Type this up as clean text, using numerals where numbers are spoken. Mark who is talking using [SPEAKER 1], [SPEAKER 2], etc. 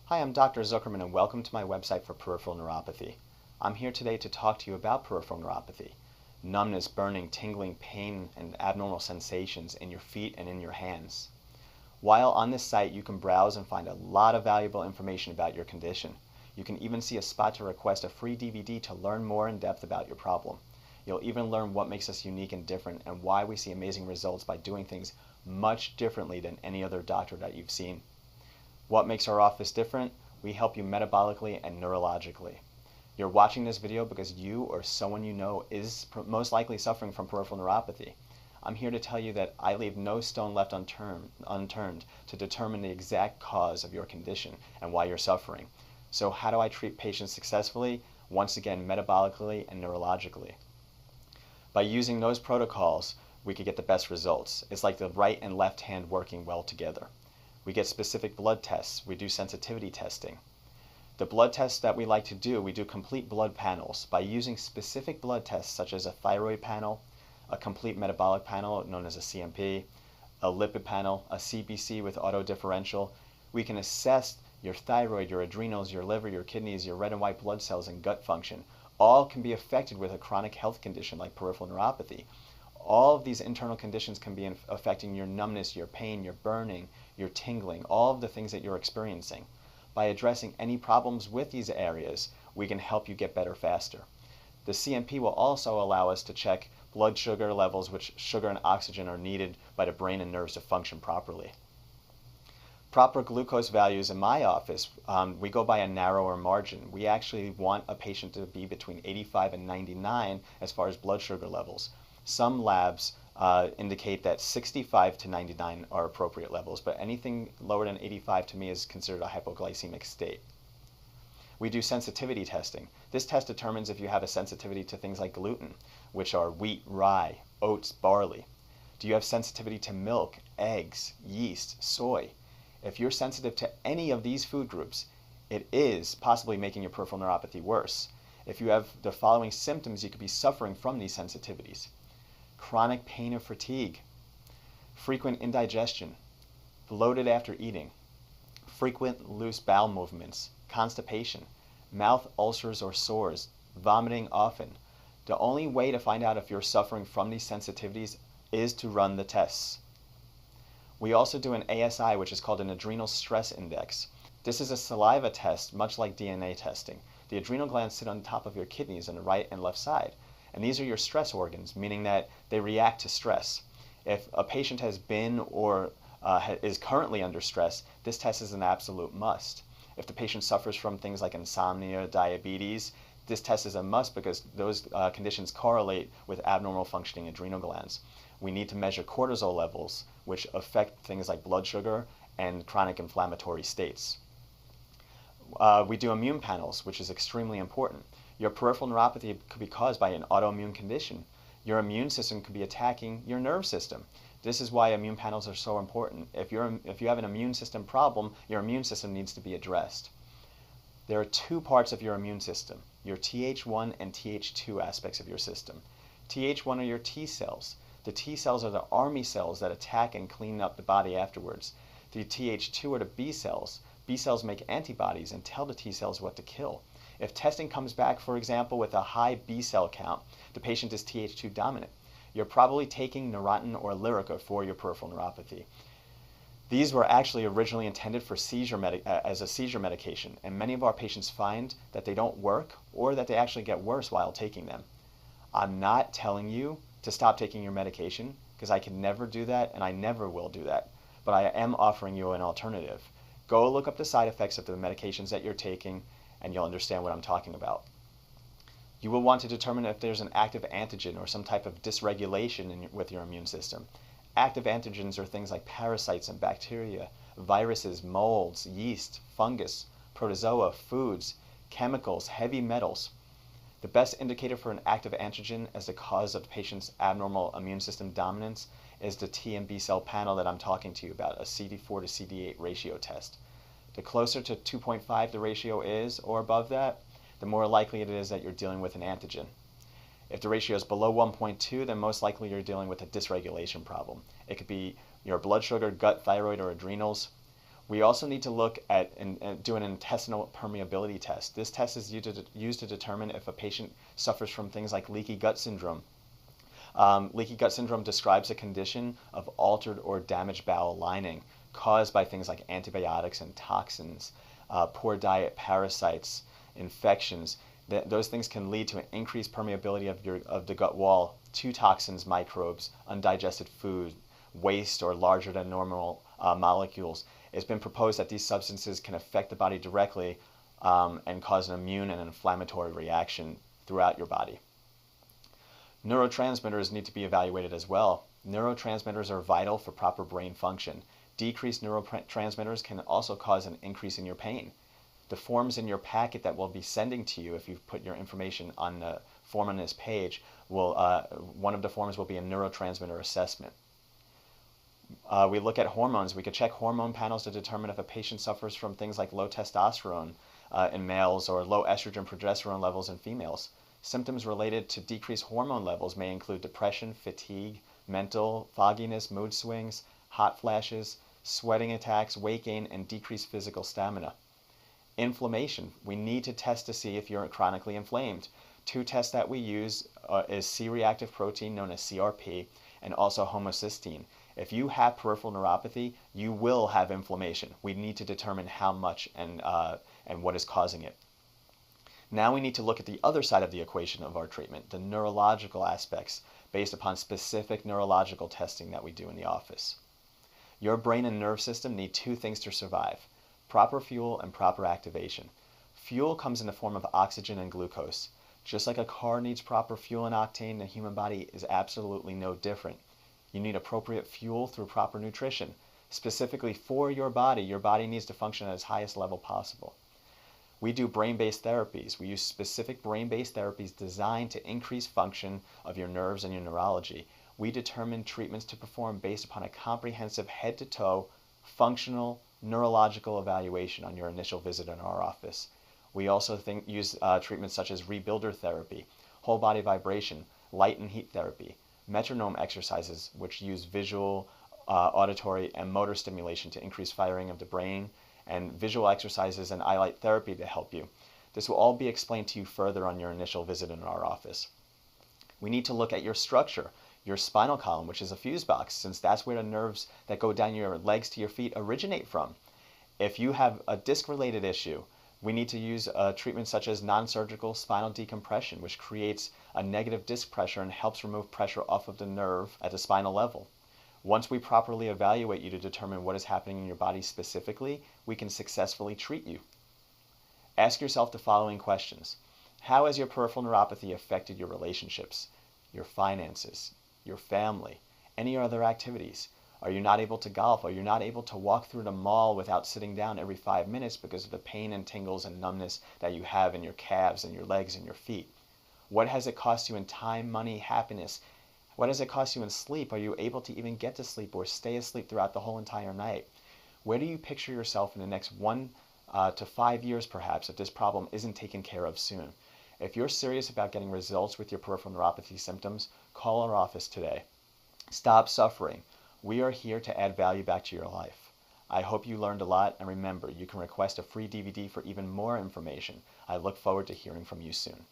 [SPEAKER 1] Hi, I'm Dr. Zuckerman and welcome to my website for peripheral neuropathy. I'm here today to talk to you about peripheral neuropathy. Numbness, burning, tingling, pain, and abnormal sensations in your feet and in your hands. While on this site, you can browse and find a lot of valuable information about your condition. You can even see a spot to request a free DVD to learn more in depth about your problem. You'll even learn what makes us unique and different and why we see amazing results by doing things much differently than any other doctor that you've seen. What makes our office different? We help you metabolically and neurologically. You're watching this video because you or someone you know is most likely suffering from peripheral neuropathy. I'm here to tell you that I leave no stone left unturned to determine the exact cause of your condition and why you're suffering. So how do I treat patients successfully? Once again, metabolically and neurologically. By using those protocols, we could get the best results. It's like the right and left hand working well together. We get specific blood tests. We do sensitivity testing. The blood tests that we like to do, we do complete blood panels by using specific blood tests such as a thyroid panel, a complete metabolic panel known as a CMP, a lipid panel, a CBC with autodifferential. We can assess your thyroid, your adrenals, your liver, your kidneys, your red and white blood cells, and gut function. All can be affected with a chronic health condition like peripheral neuropathy. All of these internal conditions can be affecting your numbness, your pain, your burning, your tingling, all of the things that you're experiencing. By addressing any problems with these areas, we can help you get better faster. The CMP will also allow us to check blood sugar levels, which sugar and oxygen are needed by the brain and nerves to function properly. Proper glucose values in my office, we go by a narrower margin. We actually want a patient to be between 85 and 99 as far as blood sugar levels. Some labs indicate that 65 to 99 are appropriate levels, but anything lower than 85 to me is considered a hypoglycemic state. We do sensitivity testing. This test determines if you have a sensitivity to things like gluten, which are wheat, rye, oats, barley. Do you have sensitivity to milk, eggs, yeast, soy? If you're sensitive to any of these food groups, it is possibly making your peripheral neuropathy worse. If you have the following symptoms, you could be suffering from these sensitivities. Chronic pain or fatigue, frequent indigestion, bloated after eating, frequent loose bowel movements, constipation, mouth ulcers or sores, vomiting often. The only way to find out if you're suffering from these sensitivities is to run the tests. We also do an ASI, which is called an adrenal stress index. This is a saliva test, much like DNA testing. The adrenal glands sit on top of your kidneys on the right and left side. And these are your stress organs, meaning that they react to stress. If a patient has been or is currently under stress, this test is an absolute must. If the patient suffers from things like insomnia, diabetes, this test is a must because those conditions correlate with abnormal functioning adrenal glands. We need to measure cortisol levels, which affect things like blood sugar and chronic inflammatory states. We do immune panels, which is extremely important. Your peripheral neuropathy could be caused by an autoimmune condition. Your immune system could be attacking your nerve system. This is why immune panels are so important. If you have an immune system problem, your immune system needs to be addressed. There are two parts of your immune system, your Th1 and Th2 aspects of your system. Th1 are your T cells. The T cells are the army cells that attack and clean up the body afterwards. The Th2 are the B cells. B cells make antibodies and tell the T cells what to kill. If testing comes back, for example, with a high B cell count, the patient is Th2 dominant. You're probably taking Neurontin or Lyrica for your peripheral neuropathy. These were actually originally intended for as a seizure medication, and many of our patients find that they don't work or that they actually get worse while taking them. I'm not telling you to stop taking your medication because I can never do that and I never will do that, but I am offering you an alternative. Go look up the side effects of the medications that you're taking and you'll understand what I'm talking about. You will want to determine if there's an active antigen or some type of dysregulation with your immune system. Active antigens are things like parasites and bacteria, viruses, molds, yeast, fungus, protozoa, foods, chemicals, heavy metals. The best indicator for an active antigen as the cause of the patient's abnormal immune system dominance is the T and B cell panel that I'm talking to you about, a CD4 to CD8 ratio test. The closer to 2.5 the ratio is, or above that, the more likely it is that you're dealing with an antigen. If the ratio is below 1.2, then most likely you're dealing with a dysregulation problem. It could be your blood sugar, gut, thyroid, or adrenals. We also need to look at and do an intestinal permeability test. This test is used to determine if a patient suffers from things like leaky gut syndrome. Leaky gut syndrome describes a condition of altered or damaged bowel lining caused by things like antibiotics and toxins, poor diet, parasites, infections. Those things can lead to an increased permeability of the gut wall to toxins, microbes, undigested food, waste, or larger than normal molecules. It's been proposed that these substances can affect the body directly and cause an immune and inflammatory reaction throughout your body. Neurotransmitters need to be evaluated as well. Neurotransmitters are vital for proper brain function. Decreased neurotransmitters can also cause an increase in your pain. The forms in your packet that we'll be sending to you, if you've put your information on the form on this page, one of the forms will be a neurotransmitter assessment. We look at hormones. We could check hormone panels to determine if a patient suffers from things like low testosterone in males or low estrogen progesterone levels in females. Symptoms related to decreased hormone levels may include depression, fatigue, mental fogginess, mood swings, hot flashes, sweating attacks, weight gain, and decreased physical stamina. Inflammation. We need to test to see if you're chronically inflamed. Two tests that we use is C-reactive protein, known as CRP, and also homocysteine. If you have peripheral neuropathy, you will have inflammation. We need to determine how much and what is causing it. Now we need to look at the other side of the equation of our treatment, the neurological aspects, based upon specific neurological testing that we do in the office. Your brain and nerve system need two things to survive: proper fuel and proper activation. Fuel comes in the form of oxygen and glucose. Just like a car needs proper fuel and octane, the human body is absolutely no different. You need appropriate fuel through proper nutrition. Specifically for your body needs to function at its highest level possible. We do brain-based therapies. We use specific brain-based therapies designed to increase function of your nerves and your neurology. We determine treatments to perform based upon a comprehensive head-to-toe functional neurological evaluation on your initial visit in our office. We also use treatments such as rebuilder therapy, whole body vibration, light and heat therapy, metronome exercises, which use visual, auditory, and motor stimulation to increase firing of the brain, and visual exercises and eye light therapy to help you. This will all be explained to you further on your initial visit in our office. We need to look at your structure, your spinal column, which is a fuse box, since that's where the nerves that go down your legs to your feet originate from. If you have a disc-related issue, we need to use treatments such as non-surgical spinal decompression, which creates a negative disc pressure and helps remove pressure off of the nerve at the spinal level. Once we properly evaluate you to determine what is happening in your body specifically, we can successfully treat you. Ask yourself the following questions. How has your peripheral neuropathy affected your relationships, your finances, your family, any other activities? Are you not able to golf? Are you not able to walk through the mall without sitting down every 5 minutes because of the pain and tingles and numbness that you have in your calves and your legs and your feet? What has it cost you in time, money, happiness? What does it cost you in sleep? Are you able to even get to sleep or stay asleep throughout the whole entire night? Where do you picture yourself in the next 1 to 5 years perhaps if this problem isn't taken care of soon? If you're serious about getting results with your peripheral neuropathy symptoms, call our office today. Stop suffering. We are here to add value back to your life. I hope you learned a lot, and remember, you can request a free DVD for even more information. I look forward to hearing from you soon.